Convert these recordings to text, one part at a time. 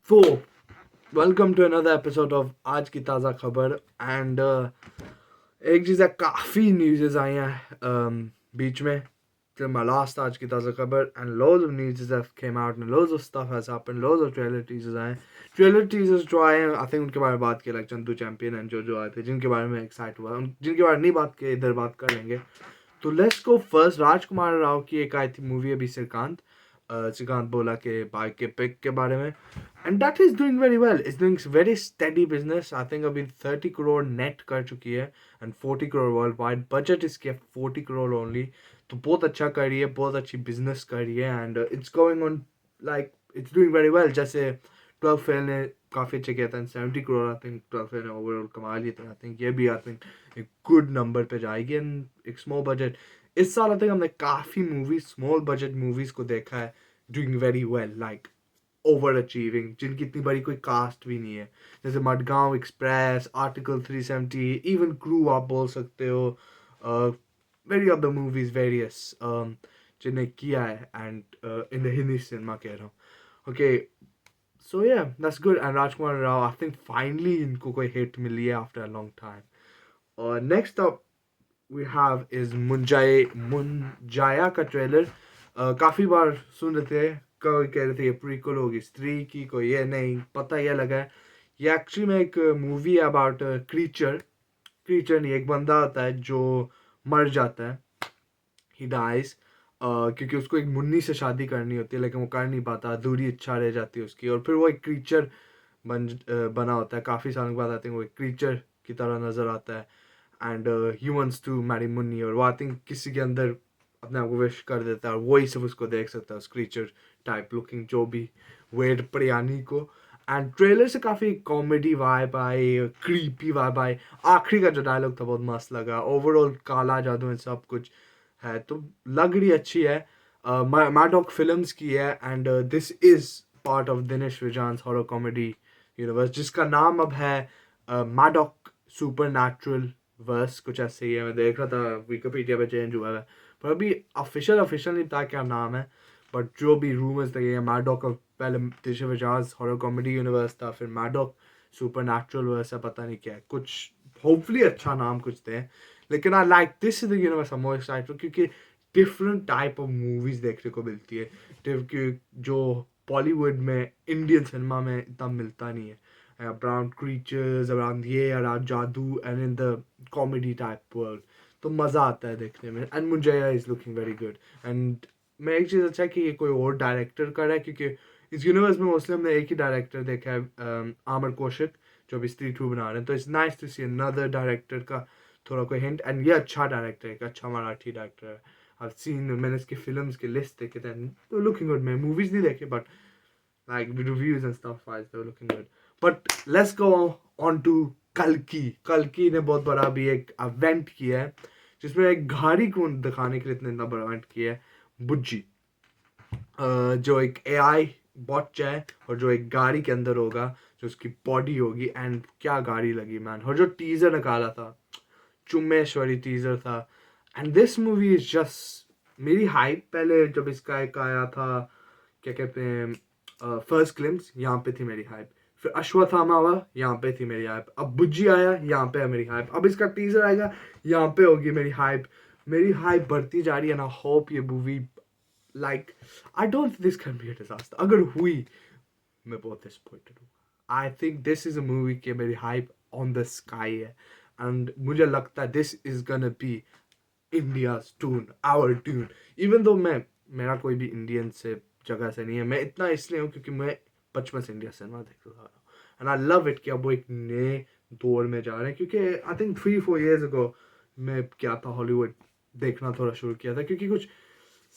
So, welcome to another episode of आज की ताज़ा खबर एंड एक चीज़ है काफ़ी न्यूज़ आई हैं बीच में till my last आज की ताज़ा खबर and loads of news have came out and loads of stuff has happened, loads of trailer teasers आए trailer teasers जो आए हैं I think उनके बारे में बात की like चंदू चैंपियन एंड जो आए थे जिनके बारे में एक्साइट हुआ जिनके बारे में नहीं बात किए इधर बात कर लेंगे। तो लेट्स गो फर्स्ट राजकुमार राव की एक आई थी मूवी अभी श्रीकांत बोला के बाइक के पिक के बारे में and that is doing very well, is doing very steady business. I think अभी 30 करोड़ नेट कर चुकी है and 40 crore world wide, budget इसके 40 करोड़ ओनली। तो बहुत अच्छा कर रही है, बहुत अच्छी बिजनेस कर रही है and it's going on like it's doing very well. जैसे 12 फेल ने काफ़ी अच्छे किया था and 70 crore I think 12 fail ने ओवरऑल कमा लिए थे। आई थिंक ये भी आई थिंक एक गुड नंबर पे जाएगी एंड एक स्मॉल बजट। इस साल आई थिंक हमने काफ़ी मूवीज स्मॉल बजट मूवीज को देखा है doing very well, like over achieving, जिनकी इतनी बड़ी कोई कास्ट भी नहीं है। जैसे Madgaon express, article 370, even crew आप बोल सकते हो, very of the movies various जिन्हें किया है and in the Hindi cinema कह रहा हूँ। ओके, सो या that's good and Rajkumar Rao I think finally इनको कोई हिट मिली है आफ्टर अ लॉन्ग टाइम। और next up we have is मुंजाया का ट्रेलर। काफ़ी बार सुन रहे थे, कोई कह रहे थे ये प्रीक्वल होगी स्त्री की, कोई ये नहीं पता, ये लगा है ये एक्चुअली में एक मूवी है अबाउट क्रीचर। क्रीचर नहीं, एक बंदा होता है जो मर जाता है, ही डाइज, क्योंकि उसको एक मुन्नी से शादी करनी होती है लेकिन वो कर नहीं पाता, अधूरी इच्छा रह जाती है उसकी, और फिर वो एक क्रीचर बना होता है। काफ़ी सालों के बाद आते हैं वो एक क्रीचर की तरह नज़र आता है and he wants to marry Munni, और वो आई थिंक किसी के अंदर अपने आप को विश कर देता है और वही सिर्फ उसको देख सकता है, उस क्रीचर टाइप लुकिंग जो भी वेड प्रियानी को। एंड ट्रेलर से काफ़ी कॉमेडी वाइब आई, क्रीपी वाइब आई। आखिरी का जो डायलॉग था बहुत मस्त लगा। ओवरऑल काला जादू एंड सब कुछ है तो लग रही अच्छी है। मैडॉक फिल्म्स की है and this is part of Dinesh Vijan's horror comedy universe, जिसका नाम अब है मैडॉक सुपर नेचुरल वर्स, कुछ ऐसे ही है। मैं देख रहा था विकिपीडिया पे चेंज हुआ है पर अभी ऑफिशियल नहीं पता क्या नाम है, बट जो भी रूमर्स थे मैडॉक का पहले Dinesh Vijan's horror comedy universe था, फिर मैडॉक सुपर नेचुरल वर्स है, पता नहीं क्या है कुछ, होपफुली अच्छा नाम कुछ थे। लेकिन I like this is the universe I am more excited, क्योंकि डिफरेंट टाइप ऑफ मूवीज देखने को मिलती है क्योंकि जो बॉलीवुड में इंडियन सिनेमा में इतना मिलता नहीं है। अराउंड क्रीचर्स, अराउंड ये, अराउंड जादू and in the comedy type world, तो मज़ा आता है देखने में and Munjya is looking very good. And मैं एक चीज़ अच्छा है कि ये कोई और डायरेक्टर का है, क्योंकि इस यूनिवर्स में मोस्टली हमने एक ही डायरेक्टर देखा है, आमिर कौशिक, जो अभी स्त्री 2 बना रहे हैं। तो it's nice to see another director का थोड़ा कोई हिंट, एंड ये अच्छा डायरेक्टर है, एक अच्छा मराठी डायरेक्टर है। I've seen, मैंने इसके फिल्म्स के लिस्ट देखे थे, तो लुकिंग गुड। मैं मूवीज नहीं देखे but like the reviews and stuff wise they were looking good. But let's go on to कल्कि ने बहुत बड़ा भी एक इवेंट किया है जिसमें एक गाड़ी को दिखाने के लिए इतना बड़ा इवेंट किया है। बुज्जी जो एक एआई बॉट है और जो एक गाड़ी के अंदर होगा, जो उसकी बॉडी होगी, एंड क्या गाड़ी लगी मैन। और जो टीजर निकाला था, चुम्मेश्वरी टीजर था, and this movie is just मेरी हाइप पहले जब इसका एक आया था, क्या कहते हैं, फर्स्ट ग्लिम्स, यहाँ पे थी मेरी हाइप। फिर अश्वत्थामा हुआ, यहाँ पे थी मेरी हाइप। अब बुज्जी आया, यहाँ पे है मेरी हाइप। अब इसका टीजर आएगा, यहाँ पे होगी मेरी हाइप। मेरी हाइप बढ़ती जा रही है, एंड आई होप ये movie, like, I don't think this can be a disaster. अगर हुई मैं बहुत डिसअपॉइंटेड हूँ। I think this is a movie के मेरी हाइप ऑन द स्काई है एंड मुझे लगता है this is gonna be India's Dune, our tune. Even though मैं, मेरा कोई भी इंडियन से जगह से नहीं है, मैं इतना इसलिए हूँ क्योंकि मैं बचपन से इंडिया सिनेमा देखता रहा हूँ एंड आई लव इट कि अब वो एक नए दौर में जा रहे हैं। क्योंकि आई थिंक 3-4 years ago मैं क्या था, हॉलीवुड देखना थोड़ा शुरू किया था क्योंकि कुछ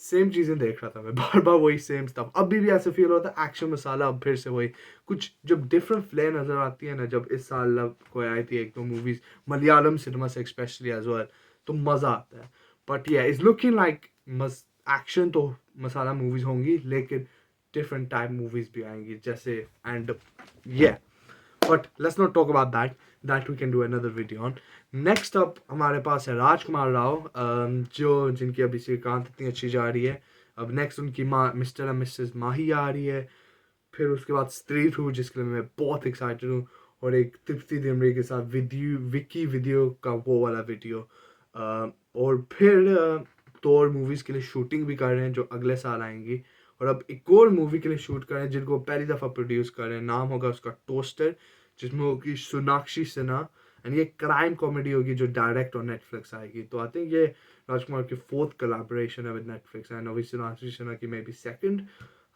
सेम चीज़ें देख रहा था मैं, बार बार वही सेम स्टफ। अभी भी ऐसे फील होता है एक्शन मसाला, अब फिर से वही कुछ। जब डिफरेंट फ्लेयर नज़र आती है ना, जब इस साल कोई आई थी एक दो मूवीज मलयालम सिनेमा से स्पेशली एज वेल, तो मज़ा आता है। बट ये इज लुकिंग लाइक एक्शन तो मसाला मूवीज होंगी लेकिन डिफरेंट टाइप मूवीज भी आएंगी जैसे, एंड ये, but let's not talk about that we can do another video on. Next up हमारे पास है राजकुमार राव, जो जिनकी अभी श्रीकांत इतनी अच्छी जा रही है। अब नेक्स्ट उनकी माँ मिस्टर एंड मिसेस माही आ रही है। फिर उसके बाद स्त्री टू जिसके लिए मैं बहुत एक्साइटेड हूँ, और एक तृप्ति डिमरी के साथ विकी वीडियो का वो वाला वीडियो। और फिर तो मूवीज़ के लिए शूटिंग भी कर रहे हैं जो अगले साल आएंगी, और अब एक और मूवी के लिए शूट कर रहे हैं जिनको पहली दफ़ा प्रोड्यूस कर रहे हैं। नाम होगा उसका टोस्टर, जिसमें होगी सोनाक्षी सिन्हा, एंड ये क्राइम कॉमेडी होगी जो डायरेक्ट और नेटफ्लिक्स आएगी। तो आई थिंक ये राजकुमार की फोर्थ कोलैबोरेशन है विद नेटफ्लिक्स, एंड अभी सोनाक्षी सिन्हा की may be second,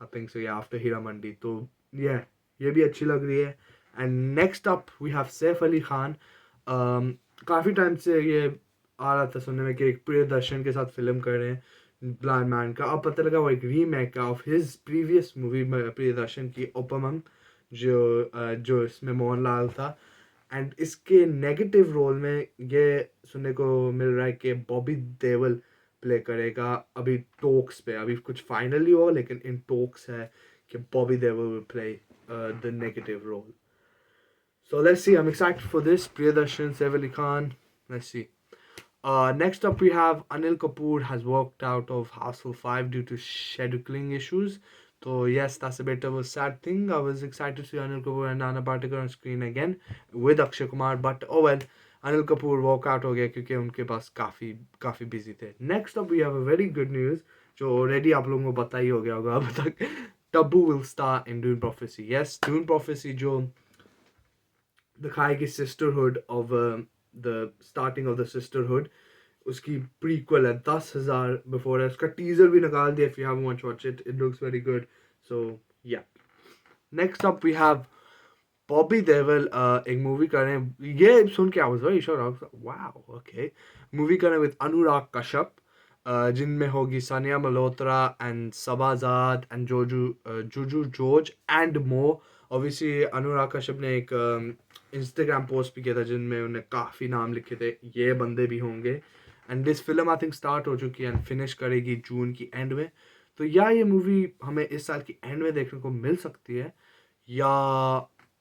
I think so, या आफ्टर हीरा मंडी। तो ये भी अच्छी लग रही है। And next up we have Saif Ali Khan. काफ़ी टाइम से ये आ रहा था सुनने में कि एक प्रियदर्शन के साथ फिल्म कर रहे हैं ब्लाइंड मैन का। अब पता लगा वो एक remake of his previous movie Priyadarshan की ओपमम, जो इसमें मोहनलाल था। एंड इसके नेगेटिव रोल में ये सुनने को मिल रहा है कि बॉबी देओल प्ले करेगा। अभी टॉक्स पे, अभी कुछ फाइनली हो, लेकिन इन टॉक्स है कि Bobby Deol will play the negative role. So let's see. I'm excited for this. Priyadarshan, Saif Ali Khan. Let's see. Next up, we have Anil Kapoor has walked out of Hustle 5 due to scheduling issues. So yes, that's a bit of a sad thing. I was excited to see Anil Kapoor and Nana Patekar on screen again with Akshay Kumar, but oh well, Anil Kapoor walk out हो गया क्योंकि उनके पास काफ़ी busy थे. Next up, we have a very good news जो already आप लोगों को पता ही हो गया होगा अब तक. Tabu will star in Dune Prophecy. Yes, Dune Prophecy जो दिखाएगी sisterhood of the starting of the sisterhood, उसकी प्रीक्वल है 10,000 बिफोर है। उसका टीजर भी निकाल दिया, if you haven't watch it, it looks very good. So yeah next up we have Bobby Deol एक मूवी कर रहे हैं। ये सुन के I was very sure, wow okay, movie कर रहे हैं विद अनुराग कश्यप, जिनमें होगी Sanya Malhotra and Saba Azad and Joju George and मो। ऑब्वियसली अनुराग कश्यप ने एक इंस्टाग्राम पोस्ट भी किया था जिनमें उन्हें काफ़ी नाम लिखे थे, ये बंदे भी होंगे। And this film I think start हो चुकी है एंड फिनिश करेगी जून की एंड में। तो या ये मूवी हमें इस साल की एंड में देखने को मिल सकती है या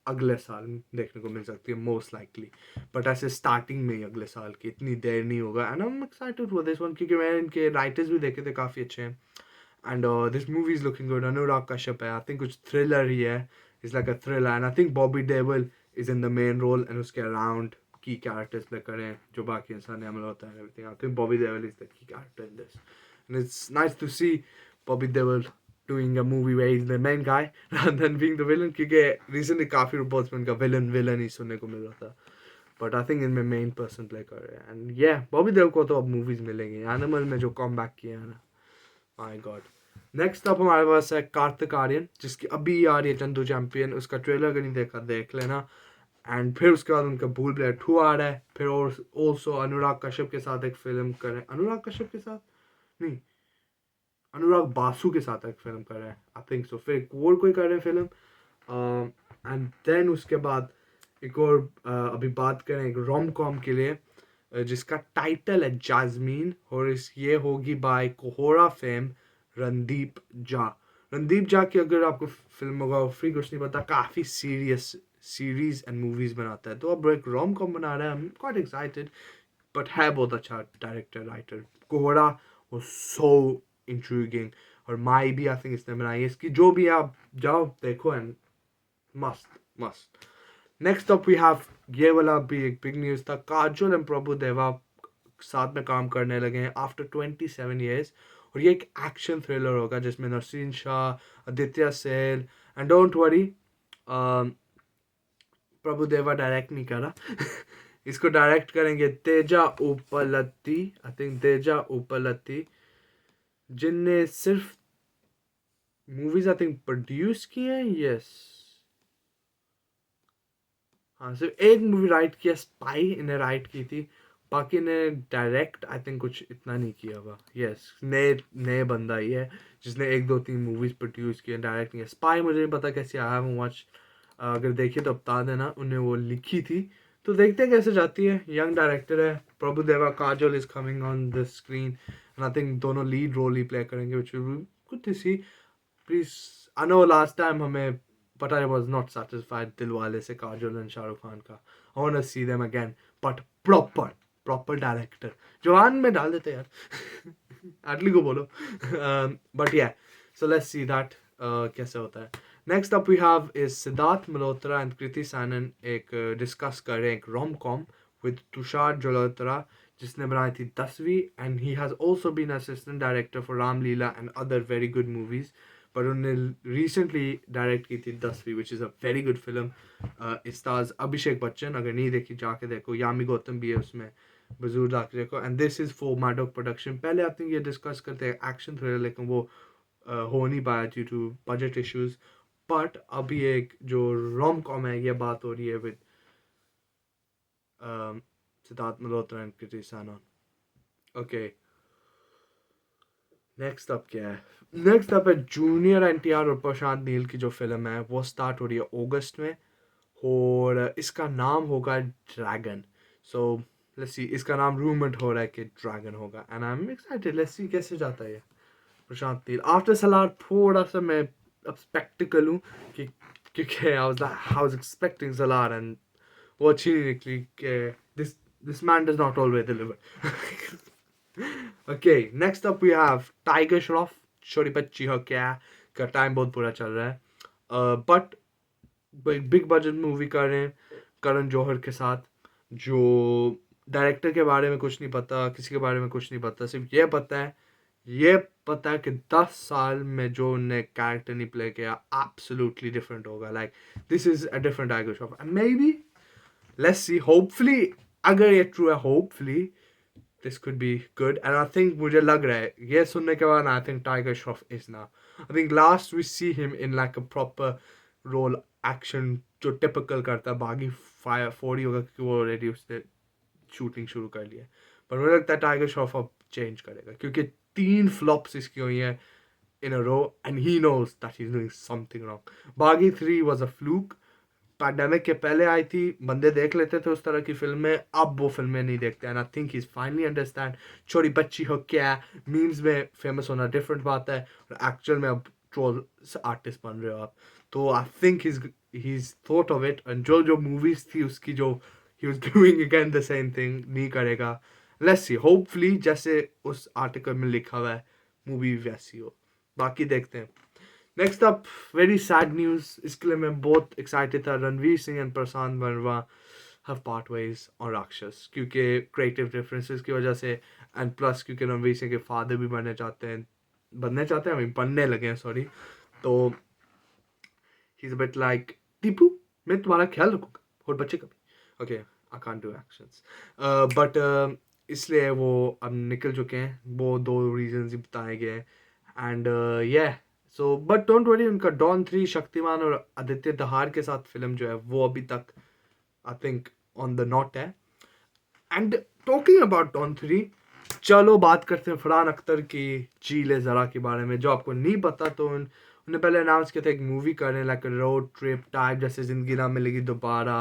अगले साल देखने को मिल सकती है मोस्ट लाइकली, बट ऐसे स्टार्टिंग में ही अगले साल की, इतनी देर नहीं होगा। And I am excited for this one क्योंकि मैंने इनके राइटर्स भी देखे थे, काफ़ी अच्छे हैं। And this movie is looking good. Anurag Kashyap है, आई थिंक कुछ थ्रिलर ही है, it's like a thriller, and I think Bobby Deol is in the main role and उसके अराउंड की कैरेक्टर्स प्ले करें जो बाकी इंसान ने अमल होता है everything. I think Bobby Deol is the key character in this, and it's nice to see Bobby Deol doing a movie where he's the main guy rather than being the villain, क्योंकि recently काफ़ी reports में उनका villain ही सुनने को मिल रहा था, but I think इनमें main person play कर रहे हैं। and yeah, बॉबी देओल को तो अब movies मिलेंगी, एनिमल में जो comeback किया है ना, my god। नेक्स्ट अप हमारे पास है कार्तिक आर्यन, जिसकी अभी आ रही है चंदू चैंपियन, उसका ट्रेलर अगर नहीं देखा देख लेना। एंड फिर उसके बाद उनका भूल भुलैया 2 आ रहा है, फिर और ऑल्सो अनुराग कश्यप के साथ एक फिल्म कर रहे हैं, अनुराग कश्यप के साथ नहीं, अनुराग बासु के साथ एक फिल्म कर रहे हैं आई थिंक सो, फिर एक और कोई कर रहे हैं फिल्म। एंड देन उसके बाद एक और अभी बात करें एक रोम कॉम के लिए जिसका टाइटल है जास्मीन, और ये होगी बाय कोहोरा फेम रणदीप जा। रणदीप जा की अगर आपको फिल्मोग्राफी कुछ नहीं पता, काफ़ी सीरियस सीरीज एंड मूवीज बनाता है, तो अब एक रोम कॉम बना रहा है, I am quite excited, but है बहुत अच्छा डायरेक्टर राइटर। कोहोरा वो सो इंट्रीगिंग, और माई भी आई थिंक इसने बनाई है, इसकी जो भी आप जाओ देखो एंड मस्त मस्त। नेक्स्ट अप वी हैव, ये वाला भी एक बिग न्यूज़ था, काजोल एंड प्रभु देवा साथ में काम करने लगे हैं आफ्टर 27 ईयर्स, और ये एक एक्शन थ्रिलर होगा जिसमें Naseeruddin Shah, Aditya Seal, and don't worry Prabhu Deva direct नहीं करा इसको डायरेक्ट करेंगे तेजा उपलत्ती, आई थिंक तेजा उपलत्ती, जिनने सिर्फ मूवीज आई थिंक प्रोड्यूस की हैं। यस, हाँ, सिर्फ एक मूवी राइट किया, स्पाई इन्हें राइट की थी, बाकी ने डायरेक्ट आई थिंक कुछ इतना नहीं किया हुआ। यस, नए बंदा ही है जिसने 1 2 3 मूवीज प्रोड्यूस किए, डायरेक्ट नहीं है। स्पाई मुझे नहीं पता कैसे आया हूँ वॉच, अगर देखिए तो बता देना, उन्हें वो लिखी थी, तो देखते हैं कैसे जाती है। यंग डायरेक्टर है Prabhu Deva, Kajol is coming on the screen, and I think दोनों लीड रोल ही प्ले करेंगे, which will be good to see. Please, I know last time हमें but I was not satisfied Dilwale से काजोल एंड शाहरुख खान का, I want to see them again, but proper director, जवान में डाल देते यार एटली को बोलो, but yeah, so let's see that कैसे होता है। Next up we have is Siddharth Malhotra and Kriti Sanon एक डिस्कस कर रहे हैं एक rom com with Tushar Jalota जिसने बनाई थी 10वीं and he has also been assistant director for Ramleela and other very good movies पर उन्होंने रिसेंटली डायरेक्ट की थी 10वीं which is a very good film stars Abhishek Bachchan अगर नहीं देखी जाके देखो यामी गौतम भी है उसमें बजूर जाके देखो and this is for Maddock production पहले आई थिंक ये डिस्कस करते हैं एक्शन थ्रिलर लेकिन वो हो नहीं पाया due to budget issues but अभी एक जो रोम कॉम है ये बात हो रही है with Siddharth Malhotra and Kriti Sanon okay next up क्या है नेक्स्ट अप है जूनियर एनटीआर और प्रशांत नील की जो फिल्म है वो स्टार्ट हो रही है अगस्त में और इसका नाम होगा ड्रैगन सो लेट्स सी इसका नाम रूमर्ड हो रहा है कि ड्रैगन होगा and I am excited let's see कैसे जाता है ये प्रशांत नील आफ्टर सलार थोड़ा सा मैं अब स्पेक्टिकल हूँ कि क्योंकि I was expecting Salaar and वो अच्छी नहीं निकली कि this man does not always deliver okay next up we have Tiger Shroff छोटी बच्ची हो क्या का टाइम बहुत बुरा चल रहा है बट बिग बजट मूवी कर रहे हैं करण जौहर के साथ जो डायरेक्टर के बारे में कुछ नहीं पता किसी के बारे में कुछ नहीं पता सिर्फ ये पता है कि 10 साल में जो उनने कैरेक्टर नहीं प्ले किया एब्सोल्युटली डिफरेंट होगा like this is a different Tiger Shroff and may be let's see hopefully अगर ये ट्रू है hopefully this could be good and I think मुझे लग रहा है ये सुनने के बाद I think Tiger Shroff is ना I think last we see him in like a proper role action जो टिपिकल करता है बागी फायर 40 होगा क्योंकि वो ऑलरेडी उसने शूटिंग शुरू कर लिया है पर मुझे लगता है टाइगर श्रॉफ अब चेंज करेगा क्योंकि 3 फ्लॉप्स इसकी हुई हैं in a row and he knows that he's doing something wrong. बागी 3 was a fluke. पैंडेमिक के पहले आई थी बंदे देख लेते थे उस तरह की फिल्में अब वो फिल्में नहीं देखते and I think he is finally understand छोटी बच्ची हो क्या मीम्स में फेमस होना डिफरेंट बात है और एक्चुअल में अब ट्रोल आर्टिस्ट बन रहे हो आप तो I think he's thought of it and जो मूवीज थी उसकी जो he was doing again the same thing नहीं करेगा let's see hopefully जैसे उस आर्टिकल में लिखा हुआ है मूवी वैसी हो बाकी देखते हैं next up very sad news इसके लिए मैं बहुत एक्साइटेड था Ranveer Singh and Prashant Verma have part ways और राक्षस क्योंकि क्रिएटिव डिफरेंसेस की वजह से एंड प्लस क्योंकि रणवीर सिंह के फादर भी बनने चाहते हैं बनने लगे हैं सॉरी तो he is a bit like Tipu मैं तुम्हारा ख्याल रखूंगा और बच्चे का भी okay I can't do actions but इसलिए वो अब निकल चुके हैं वो 2 रीजंस ही बताए गए and so but don't worry उनका डॉन 3 शक्तिमान और आदित्य दहार के साथ फिल्म जो है वो अभी तक I think on the not है एंड टॉकिंग अबाउट डॉन 3 चलो बात करते हैं फरहान अख्तर की चीले ज़रा के बारे में जो आपको नहीं पता तो उन्हें पहले अनाउंस किया था एक मूवी करने लाइक रोड ट्रिप टाइप जैसे ज़िंदगी ना मिलेगी दोबारा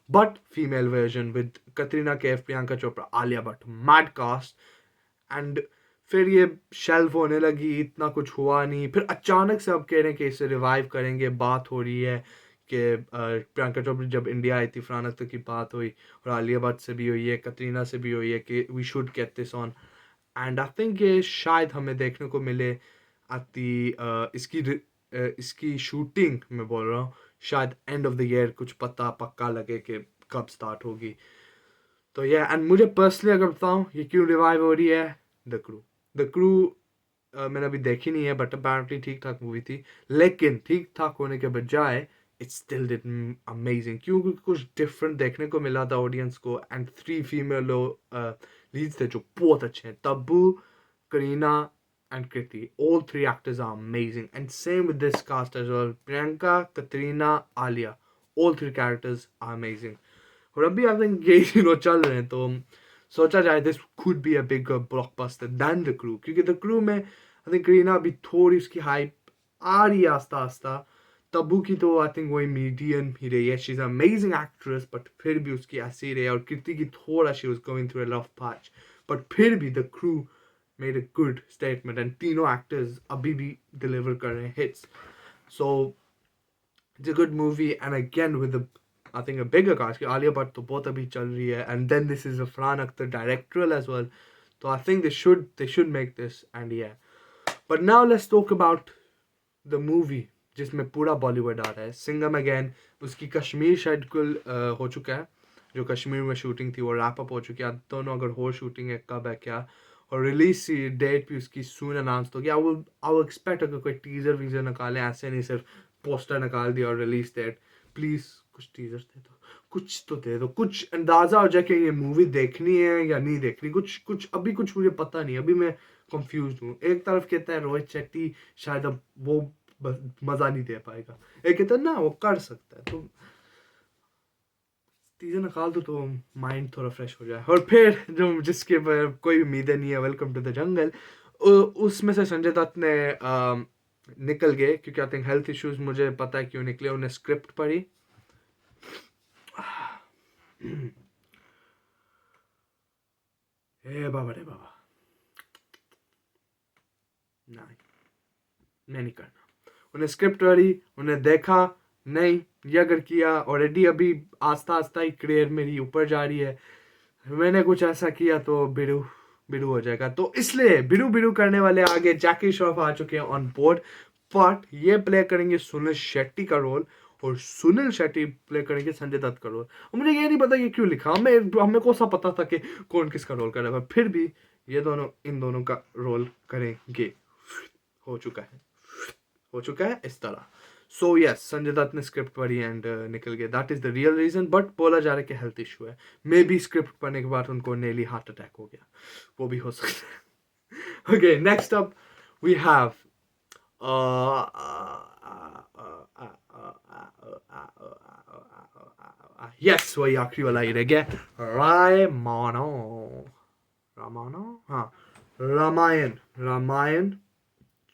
but female version with Katrina Kaif Priyanka Chopra Alia Bhatt mad cast and फिर ये शेल्फ होने लगी इतना कुछ हुआ नहीं फिर अचानक से अब कह रहे हैं कि इसे रिवाइव करेंगे बात हो रही है कि प्रियंका चोपड़ा जब इंडिया आई थी फरहान अख्तर की बात हुई और आलिया भट्ट से भी हुई है कतरीना से भी हुई है कि we should get this on and I think ये शायद हमें देखने को मिले आती इसकी शूटिंग मैं बोल रहा हूँ शायद एंड ऑफ द ईयर कुछ पक्का लगे कि कब स्टार्ट होगी तो ये एंड मुझे पर्सनली अगर बताऊँ ये क्यों रिवाइव हो रही है द क्रू मैंने अभी देखी नहीं है बट अपेरेंटली ठीक ठाक मूवी थी लेकिन ठीक ठाक होने के बजाय इट स्टिल डिड अमेजिंग क्योंकि कुछ डिफरेंट देखने को मिला था ऑडियंस को एंड 3 फीमेल लीड्स थे जो बहुत अच्छे हैं Tabu Kareena and Kriti. All 3 actors are amazing. And same with this cast as well. Priyanka, Katrina, Alia. All 3 characters are amazing. और अभी आई थिंक ये चल रहे हैं तो सोचा जाए this could be a big blockbuster than the Crew क्योंकि द क्रू में आई थिंक करीना अभी थोड़ी उसकी हाइप आ रही है आस्ता आस्ता तब्बू की तो आई थिंक वही मीडियम ही रही है she is amazing actress but फिर भी उसकी ऐसी रही है और कृति की थोड़ा she was going through a rough patch but फिर भी the crew made a good statement and तीनों actors अभी भी deliver कर रहे हैं hits so it's a good movie and again with the I think a bigger cast कि आलिया भट्ट तो बहुत अभी चल रही है and then this is a Farhan Akhtar directorial as well so I think they should make this and yeah but now let's talk about the movie जिसमें पूरा बॉलीवुड आ रहा है। सिंघम अगेन, उसकी कश्मीर शेड्यूल हो चुका है, जो कश्मीर में शूटिंग थी वो रैप अप हो चुकी है। दोनों अगर और शूटिंग है कब है क्या, और रिलीज डेट भी उसकी सून अनाउंस हो गया। आई विल एक्सपेक्ट अगर कोई टीजर वीजर निकाले, ऐसे नहीं सिर्फ पोस्टर निकाल दिया और रिलीज डेट। प्लीज कुछ टीजर दे दो, कुछ तो दे दो, कुछ अंदाजा हो जाए कि ये मूवी देखनी है या नहीं देखनी। कुछ कुछ अभी कुछ मुझे पता नहीं, अभी मैं कंफ्यूज हूँ। एक तरफ कहता है रोहित शेट्टी शायद अब वो मजा नहीं दे पाएगा, एक कहता है ना वो कर सकता है। तो टीजर निकाल दो तो माइंड थोड़ा फ्रेश हो जाए। और फिर जो जिसके कोई उम्मीदें नहीं है, वेलकम टू द जंगल, उसमें से संजय दत्त ने निकल गए, क्योंकि आई थिंक हेल्थ इश्यूज, मुझे पता है क्यों निकले। उन्हें स्क्रिप्ट पढ़ी, ए बाबा रे बाबा, नहीं मैं नहीं करना। उन्हें स्क्रिप्ट पढ़ी, उन्हें देखा, नहीं ये अगर किया ऑलरेडी, अभी आस्ता आस्ता ही करियर मेरी ऊपर जा रही है, मैंने कुछ ऐसा किया तो बिडू बिडू हो जाएगा। तो इसलिए बिडू बिडू करने वाले आगे जैकी श्रॉफ आ चुके हैं ऑन बोर्ड, बट ये प्ले करेंगे सुनील शेट्टी का रोल, और सुनील शेट्टी प्ले करेंगे संजय दत्त का रोल। और मुझे ये नहीं पता ये क्यों लिखा, हमें को सा पता था कि कौन किसका रोल कर रहा है, फिर भी ये दोनों इन दोनों का रोल करेंगे। हो चुका है इस तरह। सो यस, संजय दत्त ने स्क्रिप्ट पढ़ी एंड निकल गए। That is the real reason, but बोला जा रहा है कि हेल्थ इशू है। मे बी स्क्रिप्ट पढ़ने के बाद उनको नेली हार्ट अटैक हो गया, वो भी हो सकता है। Okay, next up we have yes, वही आखिरी वाला ही रह गया, रायमानो रामानो हाँ, रामायण,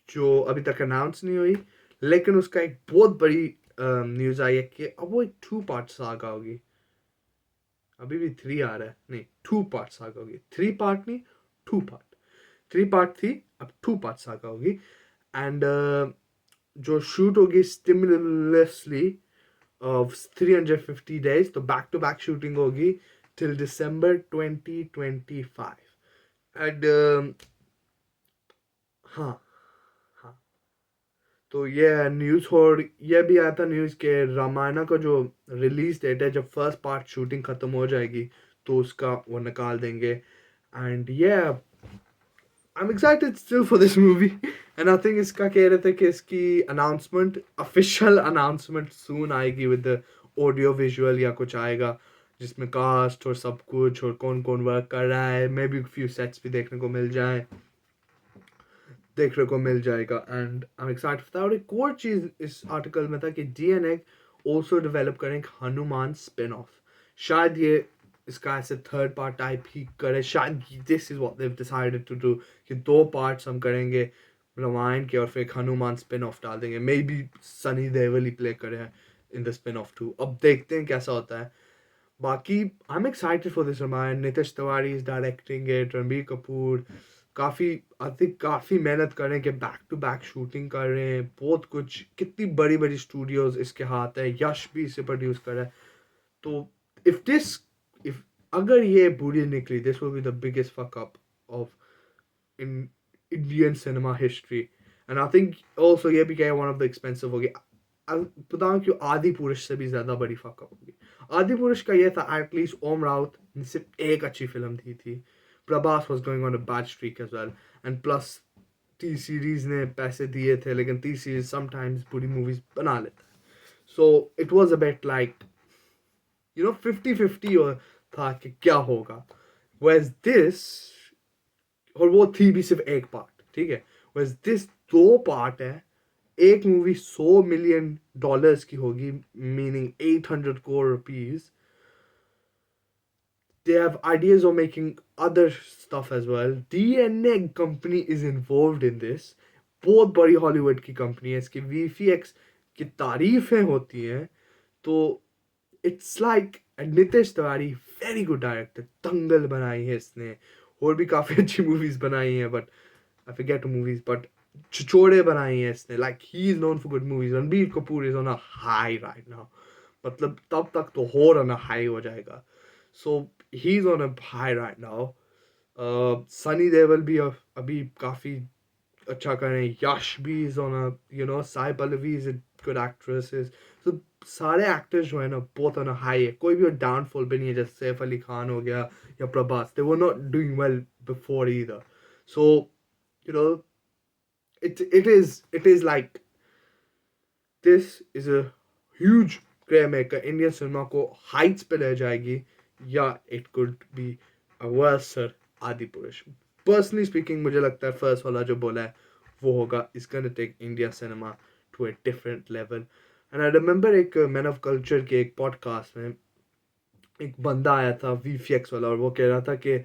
जो अभी तक अनाउंस नहीं हुई, लेकिन उसका एक बहुत बड़ी न्यूज़ आई है कि अब वो एक 2 पार्ट सागा होगी। अभी भी 3 आ रहा है, नहीं 2 पार्ट सागा होगी, 3 पार्ट नहीं 2 पार्ट। 3 पार्ट थी, अब 2 पार्ट सागा होगी। एंड जो शूट होगी स्टिमुलसली ऑफ 350 days, तो बैक टू बैक शूटिंग होगी टिल December 2025। एंड हाँ, तो ये न्यूज़, और ये भी आया था न्यूज़ के रामायणा का जो रिलीज डेट है, जब फर्स्ट पार्ट शूटिंग ख़त्म हो जाएगी तो उसका वो निकाल देंगे। एंड ये आई am excited still for this movie. And I think इसका कह रहे थे कि इसकी अनाउंसमेंट, ऑफिशियल अनाउंसमेंट सून आएगी विद ऑडियो विजुअल या कुछ आएगा, जिसमें कास्ट और सब कुछ और कौन कौन वर्क कर रहा है, मे बी फ्यू सेट्स भी देखने को मिल जाएगा। And I am excited for that. और एक और चीज़ इस आर्टिकल में था कि डीएनए ऑल्सो डेवलप करें हनुमान स्पिन ऑफ। शायद ये इसका ऐसे 3rd पार्ट टाइप ही करे, शायद this is what they have decided to do, कि 2 पार्ट्स हम करेंगे रामायण के और फिर हनुमान स्पिन ऑफ डाल देंगे। May be Sunny Deol he play करे इन द स्पिन ऑफ 2। अब देखते हैं कैसा होता है। बाकी I am excited for this Ramayana. Nitish Tiwari is directing it, Ranbir Kapoor काफ़ी, आई थिंक काफ़ी मेहनत कर रहे हैं कि बैक टू बैक शूटिंग कर रहे हैं, बहुत कुछ, कितनी बड़ी बड़ी स्टूडियोज इसके हाथ है, यश भी इसे प्रोड्यूस कर रहा है। तो इफ अगर ये बुरी निकली, this will be the biggest fuck up of in Indian cinema history. And I think also ये भी क्या वन ऑफ द एक्सपेंसिव होगी। बताऊँ क्यों, आदि पुरुष से भी ज़्यादा बड़ी फक अप होगी। आदि पुरुष का ये था, एटलीस्ट ओम राउत ने सिर्फ एक अच्छी फिल्म दी थी, Prabhas was going on a bad streak as well, and plus T Series ने पैसे दिए थे, लेकिन टी सीरीज समटाइम्स बुरी मूवीज बना लेता है। So it was a bet like 50-50 था कि क्या होगा। वेज दिस, और वो थी भी सिर्फ एक पार्ट, ठीक है। वेज दिस 2 पार्ट है, एक मूवी $100 million की होगी, meaning 800 crore rupees. They have ideas of making other stuff as well. DNA company is involved in this. बहुत बड़ी हॉलीवुड की कंपनी है, इसकी VFX की तारीफें होती हैं। तो it's like Nitish Tiwari very good director, Dangal बनाई है इसने, और भी काफ़ी अच्छी मूवीज बनाई हैं, but I forget movies, but Chhichhore बनाई है इसने। Like he is known for good movies. Ranbir Kapoor is on a high right now, मतलब तब तक तो और ऑन अ हाई हो जाएगा। So he is on a high right now. Sunny Deol भी अभी काफ़ी अच्छा कर रहे हैं, यश भी is on a Sai Pallavi is good actresses. So सारे एक्टर्स जो है ना बहुत ऑन अ हाई है, कोई भी डाउनफॉल भी नहीं है, जैसे सैफ अली खान हो गया या Prabhas, they were not doing well before either. So you know, it is like this is a huge grey maker. Indian cinema को हाइट्स पे ले जाएगी, या इट कुड बी अ वर्सर आदि पुरुष. पर्सनली स्पीकिंग मुझे लगता है फर्स्ट वाला जो बोला है वो होगा, is gonna take India cinema to a different level. And I remember एक मैन ऑफ कल्चर के एक पॉडकास्ट में एक बंदा आया था वीएफएक्स वाला, और वो कह रहा था कि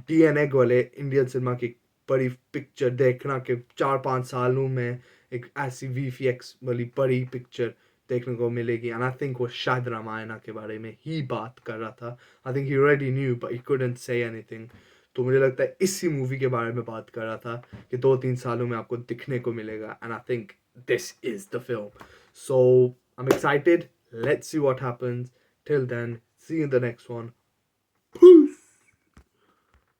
डीएनए वाले इंडियन सिनेमा की बड़ी पिक्चर देखना कि 4-5 सालों में एक ऐसी वीएफएक्स वाली बड़ी पिक्चर देखने को मिलेगी. एंड आई थिंक वो शायद रामायणा के बारे में ही बात कर रहा था. I think he already knew but he couldn't say anything. तो मुझे लगता है इसी मूवी के बारे में बात कर रहा था कि 2-3 सालों में आपको दिखने को मिलेगा. And I think this is the film. So I am excited. Let's see what happens. Till then, see you in the next one. Peace.